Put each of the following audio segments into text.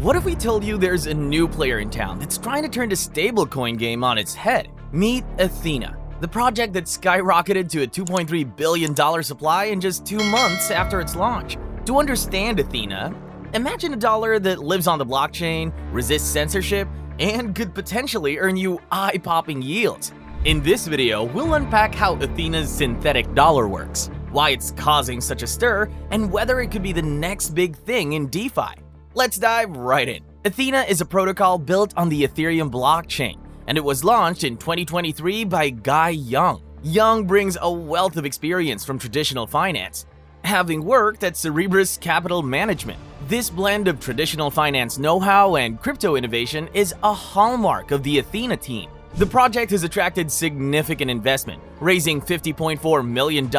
What if we told you there's a new player in town that's trying to turn the stablecoin game on its head? Meet Ethena, the project that skyrocketed to a $2.3 billion supply in just 2 months after its launch. To understand Ethena, imagine a dollar that lives on the blockchain, resists censorship, and could potentially earn you eye-popping yields. In this video, we'll unpack how Ethena's synthetic dollar works, why it's causing such a stir, and whether it could be the next big thing in DeFi. Let's dive right in. Ethena is a protocol built on the Ethereum blockchain, and it was launched in 2023 by Guy Young. Young brings a wealth of experience from traditional finance, having worked at Cerberus Capital Management. This blend of traditional finance know-how and crypto innovation is a hallmark of the Ethena team. The project has attracted significant investment, raising $50.4 million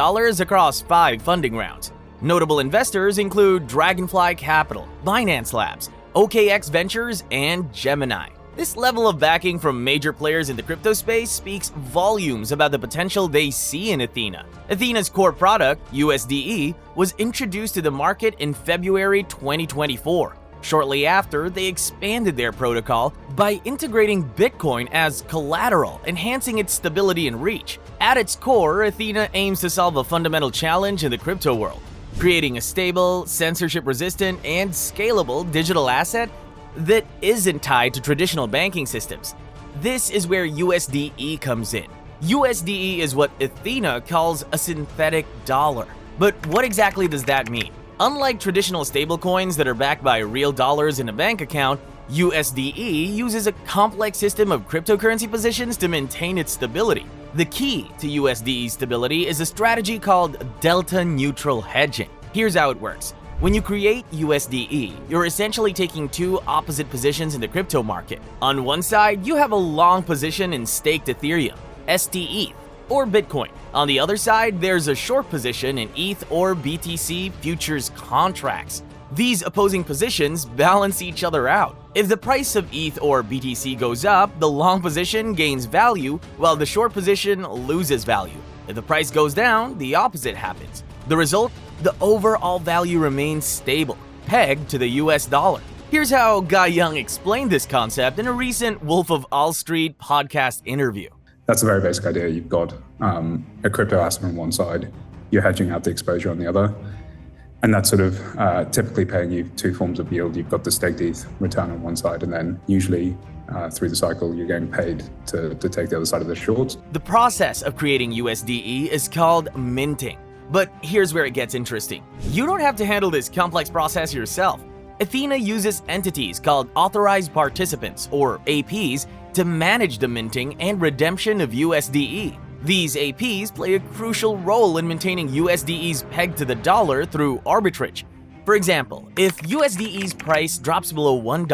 across 5 funding rounds. Notable investors include Dragonfly Capital, Binance Labs, OKX Ventures, and Gemini. This level of backing from major players in the crypto space speaks volumes about the potential they see in Ethena. Ethena's core product, USDe, was introduced to the market in February 2024. Shortly after, they expanded their protocol by integrating Bitcoin as collateral, enhancing its stability and reach. At its core, Ethena aims to solve a fundamental challenge in the crypto world, creating a stable, censorship-resistant, and scalable digital asset that isn't tied to traditional banking systems. This is where USDe comes in. USDe is what Ethena calls a synthetic dollar. But what exactly does that mean? Unlike traditional stablecoins that are backed by real dollars in a bank account, USDe uses a complex system of cryptocurrency positions to maintain its stability. The key to USDe's stability is a strategy called delta neutral hedging. Here's how it works. When you create USDe, you're essentially taking 2 opposite positions in the crypto market. On one side, you have a long position in staked Ethereum, STETH, or Bitcoin. On the other side, there's a short position in ETH or BTC futures contracts. These opposing positions balance each other out. If the price of ETH or BTC goes up, the long position gains value, while the short position loses value. If the price goes down, the opposite happens. The result? The overall value remains stable, pegged to the US dollar. Here's how Guy Young explained this concept in a recent Wolf of Wall Street podcast interview. That's a very basic idea. You've got a crypto asset on one side, you're hedging out the exposure on the other. And that's sort of typically paying you 2 forms of yield. You've got the staked ETH return on one side, and then usually through the cycle, you're getting paid to take the other side of the shorts. The process of creating USDe is called minting. But here's where it gets interesting. You don't have to handle this complex process yourself. Ethena uses entities called authorized participants, or APs, to manage the minting and redemption of USDe. These APs play a crucial role in maintaining USDe's peg to the dollar through arbitrage. For example, if USDe's price drops below $1,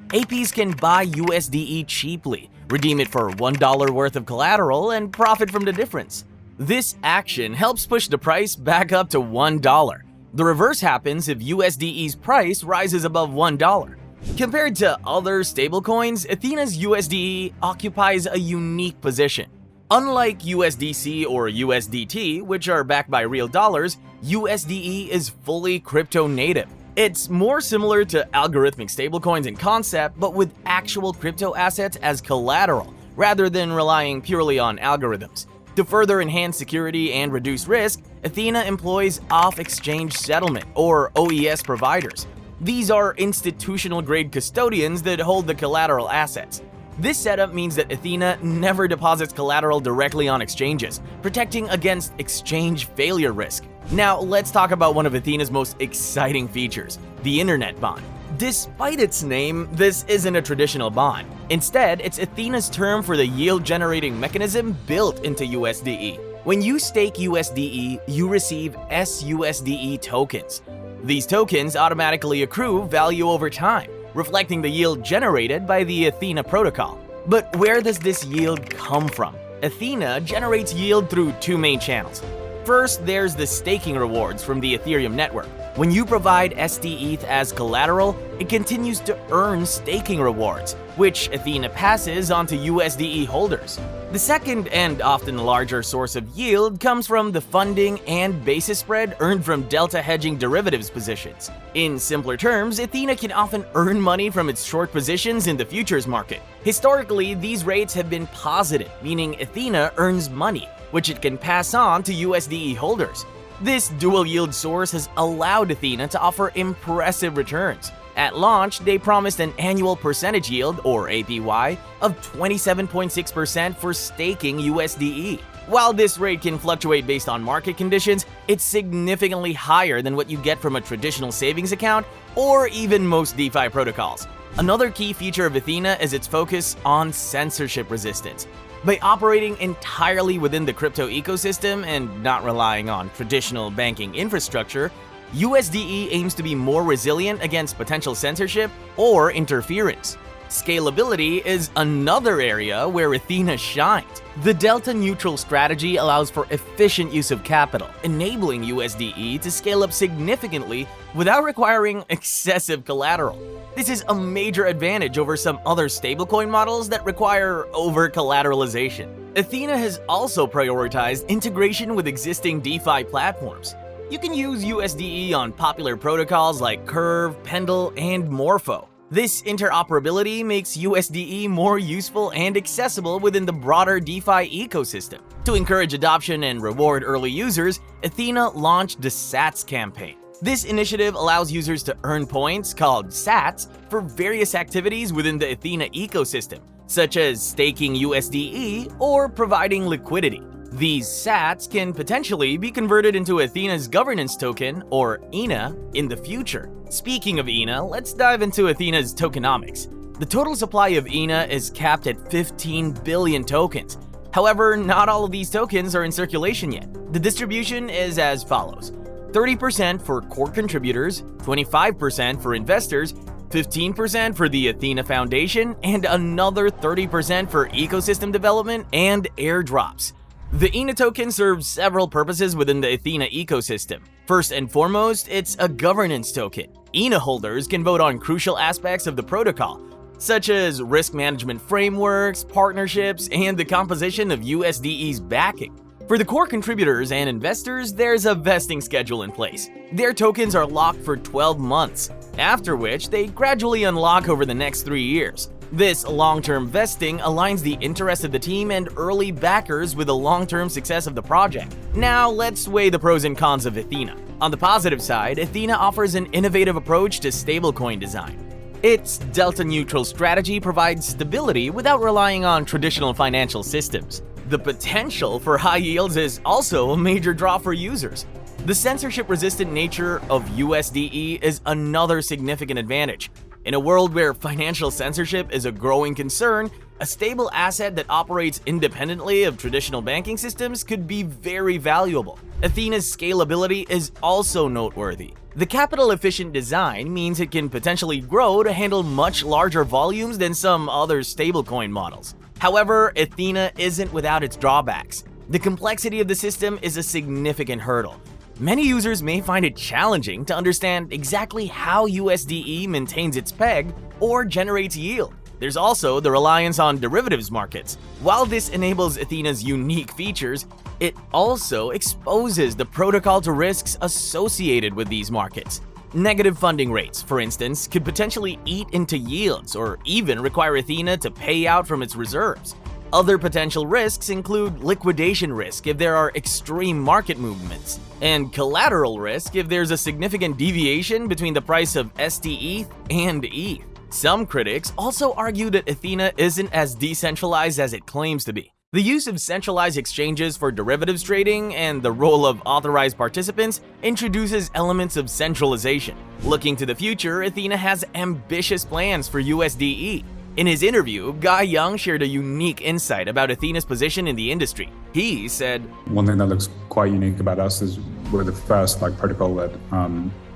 APs can buy USDe cheaply, redeem it for $1 worth of collateral, and profit from the difference. This action helps push the price back up to $1. The reverse happens if USDe's price rises above $1. Compared to other stablecoins, Ethena's USDe occupies a unique position. Unlike USDC or USDT, which are backed by real dollars, USDe is fully crypto native. It's more similar to algorithmic stablecoins in concept, but with actual crypto assets as collateral, rather than relying purely on algorithms. To further enhance security and reduce risk, Ethena employs off-exchange settlement, or OES providers. These are institutional-grade custodians that hold the collateral assets. This setup means that Ethena never deposits collateral directly on exchanges, protecting against exchange failure risk. Now, let's talk about one of Ethena's most exciting features, the Internet Bond. Despite its name, this isn't a traditional bond. Instead, it's Ethena's term for the yield-generating mechanism built into USDe. When you stake USDe, you receive SUSDe tokens. These tokens automatically accrue value over time, reflecting the yield generated by the Ethena protocol. But where does this yield come from? Ethena generates yield through 2 main channels. First, there's the staking rewards from the Ethereum network. When you provide SDETH as collateral, it continues to earn staking rewards, which Ethena passes on to USDe holders. The second and often larger source of yield comes from the funding and basis spread earned from delta hedging derivatives positions. In simpler terms, Ethena can often earn money from its short positions in the futures market. Historically, these rates have been positive, meaning Ethena earns money, which it can pass on to USDe holders. This dual yield source has allowed Ethena to offer impressive returns. At launch, they promised an annual percentage yield, or APY, of 27.6% for staking USDe. While this rate can fluctuate based on market conditions, it's significantly higher than what you get from a traditional savings account or even most DeFi protocols. Another key feature of Ethena is its focus on censorship resistance. By operating entirely within the crypto ecosystem and not relying on traditional banking infrastructure, USDe aims to be more resilient against potential censorship or interference. Scalability is another area where Ethena shines. The delta-neutral strategy allows for efficient use of capital, enabling USDe to scale up significantly without requiring excessive collateral. This is a major advantage over some other stablecoin models that require over-collateralization. Ethena has also prioritized integration with existing DeFi platforms. You can use USDe on popular protocols like Curve, Pendle, and Morpho. This interoperability makes USDe more useful and accessible within the broader DeFi ecosystem. To encourage adoption and reward early users, Ethena launched the Sats campaign. This initiative allows users to earn points, called Sats, for various activities within the Ethena ecosystem, such as staking USDe or providing liquidity. These Sats can potentially be converted into Ethena's governance token, or ENA, in the future. Speaking of ENA, let's dive into Ethena's tokenomics. The total supply of ENA is capped at 15 billion tokens. However, not all of these tokens are in circulation yet. The distribution is as follows: 30% for core contributors, 25% for investors, 15% for the Ethena Foundation, and another 30% for ecosystem development and airdrops. The ENA token serves several purposes within the Ethena ecosystem. First and foremost, it's a governance token. ENA holders can vote on crucial aspects of the protocol, such as risk management frameworks, partnerships, and the composition of USDe's backing. For the core contributors and investors, there's a vesting schedule in place. Their tokens are locked for 12 months, after which they gradually unlock over the next 3 years. This long-term vesting aligns the interests of the team and early backers with the long-term success of the project. Now, let's weigh the pros and cons of Ethena. On the positive side, Ethena offers an innovative approach to stablecoin design. Its delta-neutral strategy provides stability without relying on traditional financial systems. The potential for high yields is also a major draw for users. The censorship-resistant nature of USDe is another significant advantage. In a world where financial censorship is a growing concern, a stable asset that operates independently of traditional banking systems could be very valuable. Ethena's scalability is also noteworthy. The capital-efficient design means it can potentially grow to handle much larger volumes than some other stablecoin models. However, Ethena isn't without its drawbacks. The complexity of the system is a significant hurdle. Many users may find it challenging to understand exactly how USDe maintains its peg or generates yield. There's also the reliance on derivatives markets. While this enables Ethena's unique features, it also exposes the protocol to risks associated with these markets. Negative funding rates, for instance, could potentially eat into yields or even require Ethena to pay out from its reserves. Other potential risks include liquidation risk if there are extreme market movements, and collateral risk if there's a significant deviation between the price of SDETH and ETH. Some critics also argue that Ethena isn't as decentralized as it claims to be. The use of centralized exchanges for derivatives trading and the role of authorized participants introduces elements of centralization. Looking to the future, Ethena has ambitious plans for USDe. In his interview, Guy Young shared a unique insight about Ethena's position in the industry. He said, "One thing that looks quite unique about us is we're the first protocol that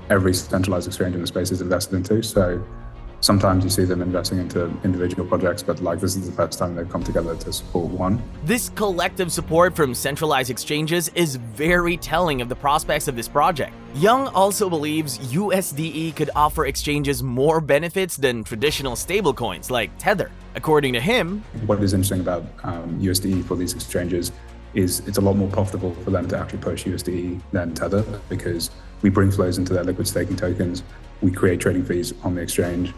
every centralized exchange in the space is invested into. So Sometimes you see them investing into individual projects, but like this is the first time they've come together to support one. This collective support from centralized exchanges is very telling of the prospects of this project. Young also believes USDe could offer exchanges more benefits than traditional stablecoins like Tether. According to him, what is interesting about USDe for these exchanges is it's a lot more profitable for them to actually push USDe than Tether, because we bring flows into their liquid staking tokens, we create trading fees on the exchange,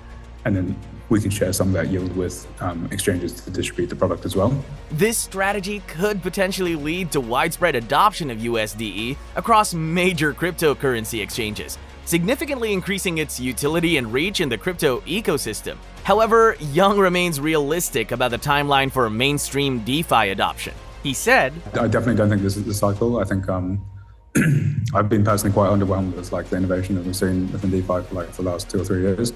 and then we can share some of that yield with exchanges to distribute the product as well. This strategy could potentially lead to widespread adoption of USDe across major cryptocurrency exchanges, significantly increasing its utility and reach in the crypto ecosystem. However, Young remains realistic about the timeline for mainstream DeFi adoption. He said, I definitely don't think this is the cycle. I think I've been personally quite underwhelmed with the innovation that we've seen within DeFi for the last 2 or 3 years.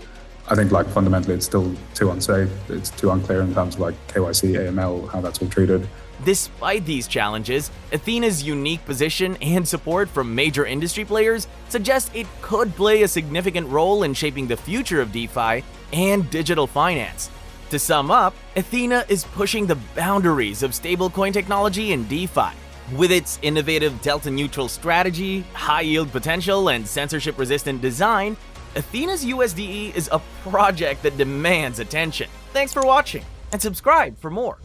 I think fundamentally it's still too unsafe. It's too unclear in terms of KYC, AML, how that's all treated. Despite these challenges, Ethena's unique position and support from major industry players suggest it could play a significant role in shaping the future of DeFi and digital finance. To sum up, Ethena is pushing the boundaries of stablecoin technology in DeFi. With its innovative delta-neutral strategy, high-yield potential, and censorship-resistant design, Ethena's USDe is a project that demands attention. Thanks for watching, and subscribe for more.